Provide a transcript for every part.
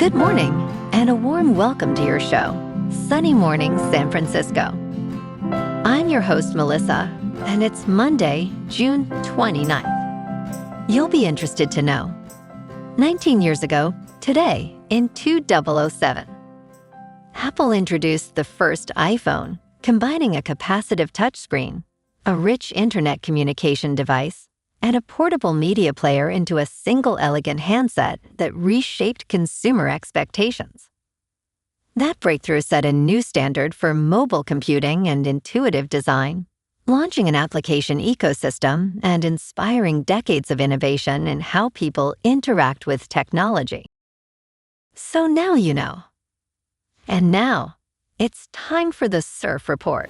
Good morning, and a warm welcome to your show, Sunny Mornings San Francisco. I'm your host, Melissa, and it's Monday, June 29th. You'll be interested to know, 19 years ago, today, in 2007, Apple introduced the first iPhone, combining a capacitive touchscreen, a rich internet communication device, and a portable media player into a single elegant handset that reshaped consumer expectations. That breakthrough set a new standard for mobile computing and intuitive design, launching an application ecosystem and inspiring decades of innovation in how people interact with technology. So now you know. And now, it's time for the Surf Report.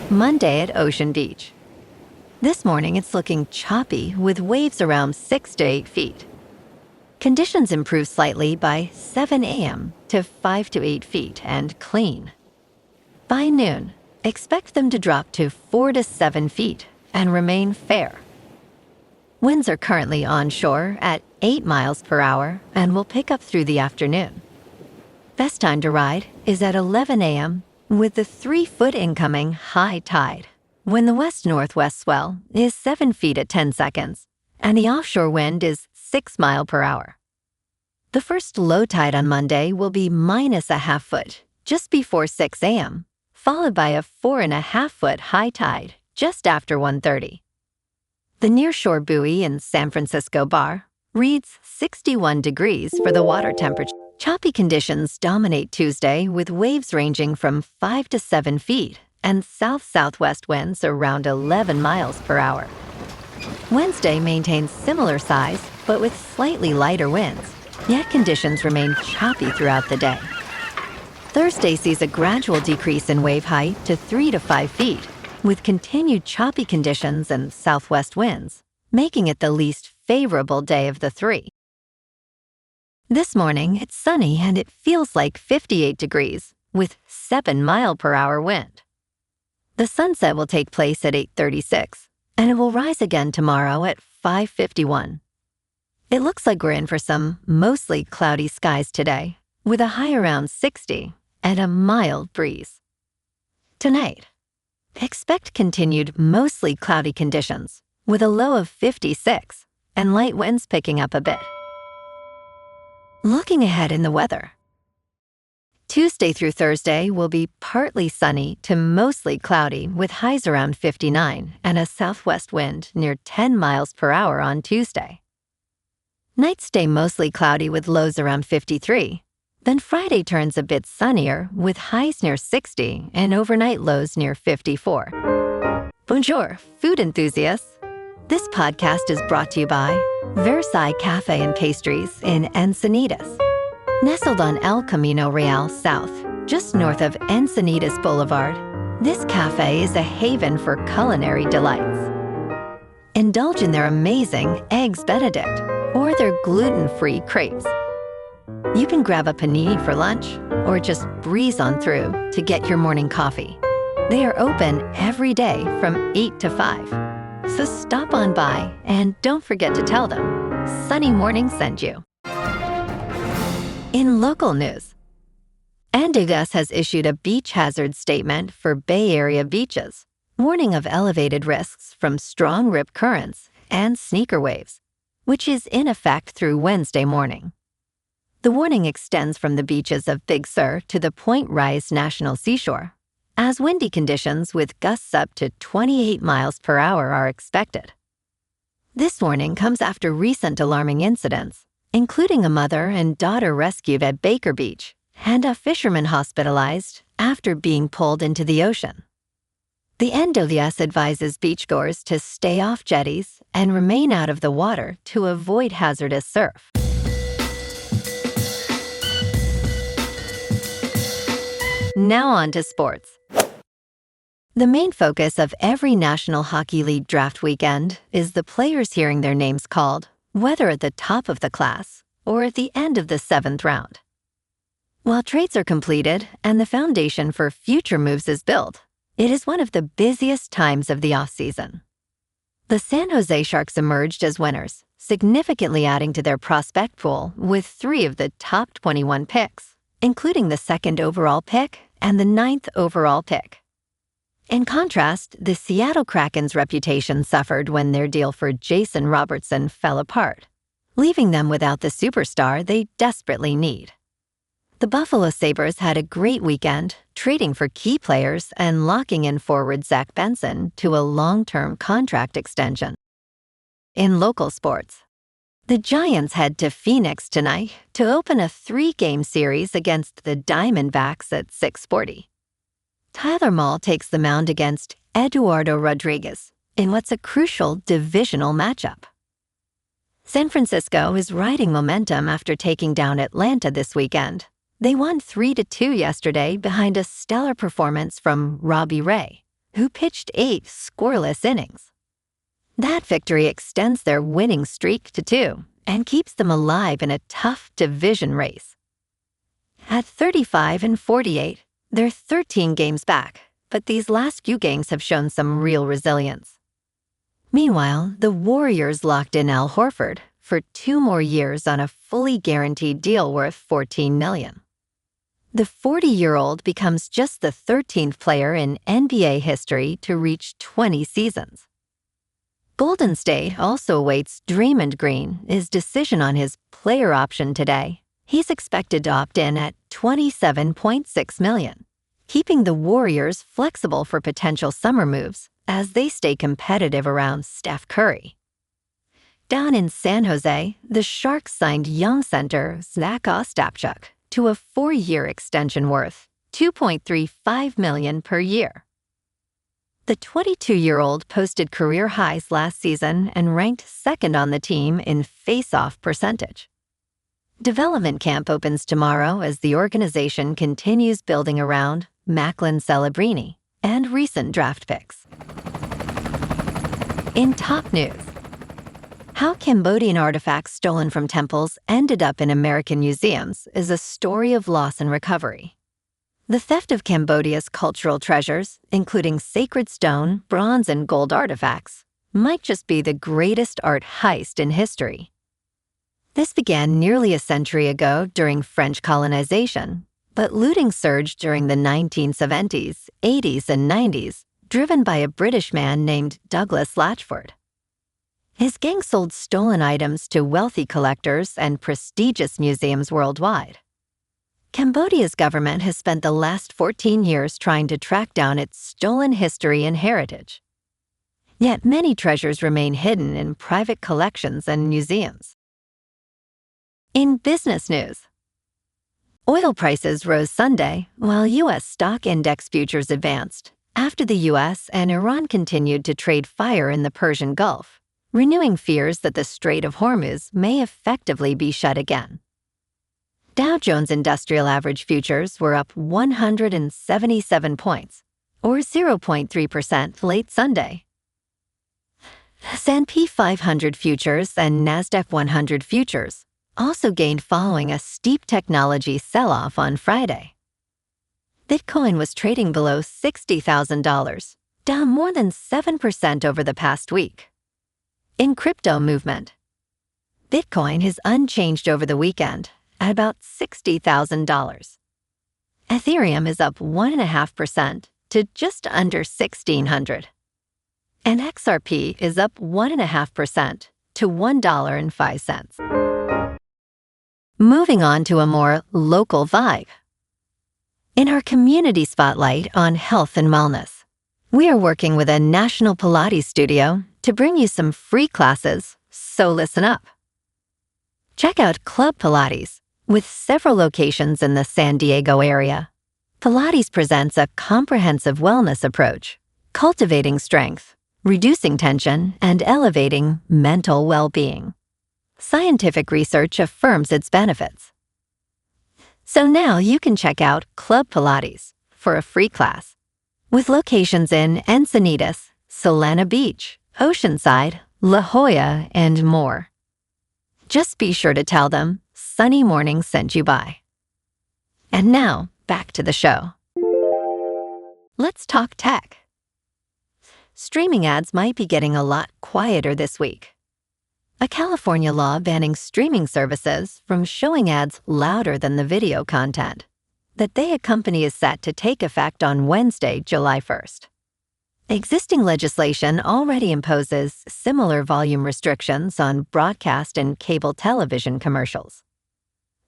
Monday at Ocean Beach. This morning, it's looking choppy with waves around 6 to 8 feet. Conditions improve slightly by 7 a.m. to 5 to 8 feet and clean. By noon, expect them to drop to 4 to 7 feet and remain fair. Winds are currently onshore at 8 miles per hour and will pick up through the afternoon. Best time to ride is at 11 a.m. with the 3-foot incoming high tide, when the west-northwest swell is 7 feet at 10 seconds, and the offshore wind is 6 miles per hour. The first low tide on Monday will be minus a half foot, just before 6 a.m., followed by a 4.5-foot high tide just after 1:30. The nearshore buoy in San Francisco Bar reads 61 degrees for the water temperature. Choppy conditions dominate Tuesday with waves ranging from 5 to 7 feet and south-southwest winds around 11 miles per hour. Wednesday maintains similar size, but with slightly lighter winds, yet conditions remain choppy throughout the day. Thursday sees a gradual decrease in wave height to 3 to 5 feet, with continued choppy conditions and southwest winds, making it the least favorable day of the three. This morning, it's sunny and it feels like 58 degrees, with 7 mile per hour wind. The sunset will take place at 8:36, and it will rise again tomorrow at 5:51. It looks like we're in for some mostly cloudy skies today, with a high around 60 and a mild breeze. Tonight, expect continued mostly cloudy conditions, with a low of 56 and light winds picking up a bit. Looking ahead in the weather, Tuesday through Thursday will be partly sunny to mostly cloudy with highs around 59 and a southwest wind near 10 miles per hour on Tuesday. Nights stay mostly cloudy with lows around 53. Then Friday turns a bit sunnier with highs near 60 and overnight lows near 54. Bonjour, food enthusiasts. This podcast is brought to you by Versailles Cafe and Pastries in Encinitas. Nestled on El Camino Real South, just north of Encinitas Boulevard, this cafe is a haven for culinary delights. Indulge in their amazing Eggs Benedict or their gluten-free crepes. You can grab a panini for lunch or just breeze on through to get your morning coffee. They are open every day from 8 to 5. So stop on by and don't forget to tell them Sunny Morning sent you. In local news, Andigas has issued a beach hazard statement for Bay Area beaches, warning of elevated risks from strong rip currents and sneaker waves, which is in effect through Wednesday morning. The warning extends from the beaches of Big Sur to the Point Reyes National Seashore, as windy conditions with gusts up to 28 miles per hour are expected. This warning comes after recent alarming incidents, including a mother and daughter rescued at Baker Beach and a fisherman hospitalized after being pulled into the ocean. The NWS advises beachgoers to stay off jetties and remain out of the water to avoid hazardous surf. Now on to sports. The main focus of every National Hockey League draft weekend is the players hearing their names called, whether at the top of the class or at the end of the 7th round. While trades are completed and the foundation for future moves is built, it is one of the busiest times of the offseason. The San Jose Sharks emerged as winners, significantly adding to their prospect pool with 3 of the top 21 picks, including the 2nd overall pick and the 9th overall pick. In contrast, the Seattle Kraken's reputation suffered when their deal for Jason Robertson fell apart, leaving them without the superstar they desperately need. The Buffalo Sabres had a great weekend, trading for key players and locking in forward Zach Benson to a long-term contract extension. In local sports, the Giants head to Phoenix tonight to open a 3-game series against the Diamondbacks at 6:40. Tyler Mahle takes the mound against Eduardo Rodriguez in what's a crucial divisional matchup. San Francisco is riding momentum after taking down Atlanta this weekend. They won 3-2 yesterday behind a stellar performance from Robbie Ray, who pitched 8 scoreless innings. That victory extends their winning streak to 2 and keeps them alive in a tough division race. At 35-48, they're 13 games back, but these last few games have shown some real resilience. Meanwhile, the Warriors locked in Al Horford for 2 more years on a fully guaranteed deal worth $14 million. The 40-year-old becomes just the 13th player in NBA history to reach 20 seasons. Golden State also awaits Draymond Green, his decision on his player option today. He's expected to opt in at $27.6 million, keeping the Warriors flexible for potential summer moves as they stay competitive around Steph Curry. Down in San Jose, the Sharks signed young center Zack Ostapchuk to a 4-year extension worth $2.35 million per year. The 22-year-old posted career highs last season and ranked 2nd on the team in face-off percentage. Development camp opens tomorrow as the organization continues building around Macklin Celebrini and recent draft picks. In top news, how Cambodian artifacts stolen from temples ended up in American museums is a story of loss and recovery. The theft of Cambodia's cultural treasures, including sacred stone, bronze, and gold artifacts, might just be the greatest art heist in history. This began nearly a century ago during French colonization, but looting surged during the 1970s, 80s, and 90s, driven by a British man named Douglas Latchford. His gang sold stolen items to wealthy collectors and prestigious museums worldwide. Cambodia's government has spent the last 14 years trying to track down its stolen history and heritage. Yet many treasures remain hidden in private collections and museums. In business news, oil prices rose Sunday while U.S. stock index futures advanced after the U.S. and Iran continued to trade fire in the Persian Gulf, renewing fears that the Strait of Hormuz may effectively be shut again. Dow Jones Industrial Average futures were up 177 points, or 0.3% late Sunday. S&P 500 futures and NASDAQ 100 futures also gained following a steep technology sell-off on Friday. Bitcoin was trading below $60,000, down more than 7% over the past week. In crypto movement, Bitcoin is unchanged over the weekend at about $60,000. Ethereum is up 1.5% to just under $1,600. And XRP is up 1.5% to $1.05. Moving on to a more local vibe. In our community spotlight on health and wellness, we are working with a national Pilates studio to bring you some free classes, so listen up. Check out Club Pilates, with several locations in the San Diego area. Pilates presents a comprehensive wellness approach, cultivating strength, reducing tension, and elevating mental well-being. Scientific research affirms its benefits. So now you can check out Club Pilates for a free class, with locations in Encinitas, Solana Beach, Oceanside, La Jolla, and more. Just be sure to tell them Sunny Morning sent you by. And now, back to the show. Let's talk tech. Streaming ads might be getting a lot quieter this week. a California law banning streaming services from showing ads louder than the video content that they accompany is set to take effect on Wednesday, July 1st. Existing legislation already imposes similar volume restrictions on broadcast and cable television commercials.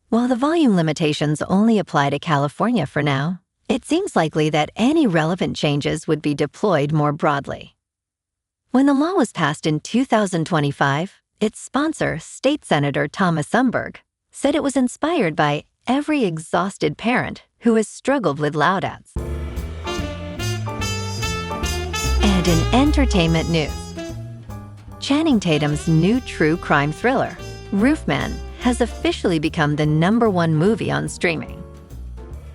While the volume limitations only apply to California for now, it seems likely that any relevant changes would be deployed more broadly. When the law was passed in 2025, its sponsor, State Senator Thomas Umberg, said it was inspired by every exhausted parent who has struggled with loud ads. And in entertainment news, Channing Tatum's new true crime thriller, Roofman, has officially become the #1 movie on streaming.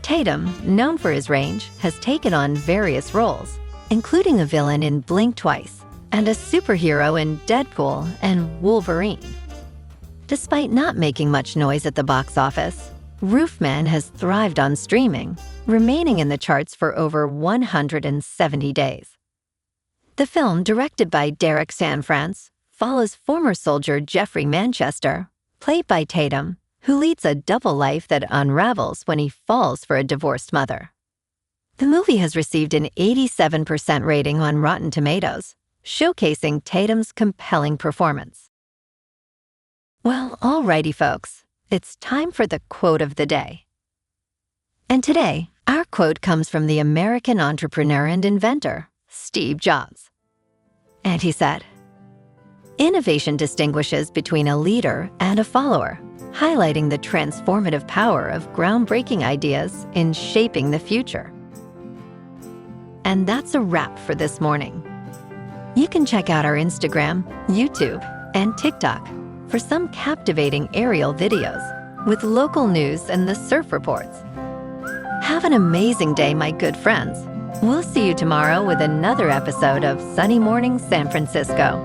Tatum, known for his range, has taken on various roles, including a villain in Blink Twice and a superhero in Deadpool and Wolverine. Despite not making much noise at the box office, Roofman has thrived on streaming, remaining in the charts for over 170 days. The film, directed by Derek Sanfrance, follows former soldier Jeffrey Manchester, played by Tatum, who leads a double life that unravels when he falls for a divorced mother. The movie has received an 87% rating on Rotten Tomatoes, showcasing Tatum's compelling performance. Well, alrighty folks, it's time for the quote of the day. And today, our quote comes from the American entrepreneur and inventor, Steve Jobs. And he said, "Innovation distinguishes between a leader and a follower, highlighting the transformative power of groundbreaking ideas in shaping the future." And that's a wrap for this morning. You can check out our Instagram, YouTube, and TikTok for some captivating aerial videos with local news and the surf reports. Have an amazing day, my good friends. We'll see you tomorrow with another episode of Sunny Morning San Francisco.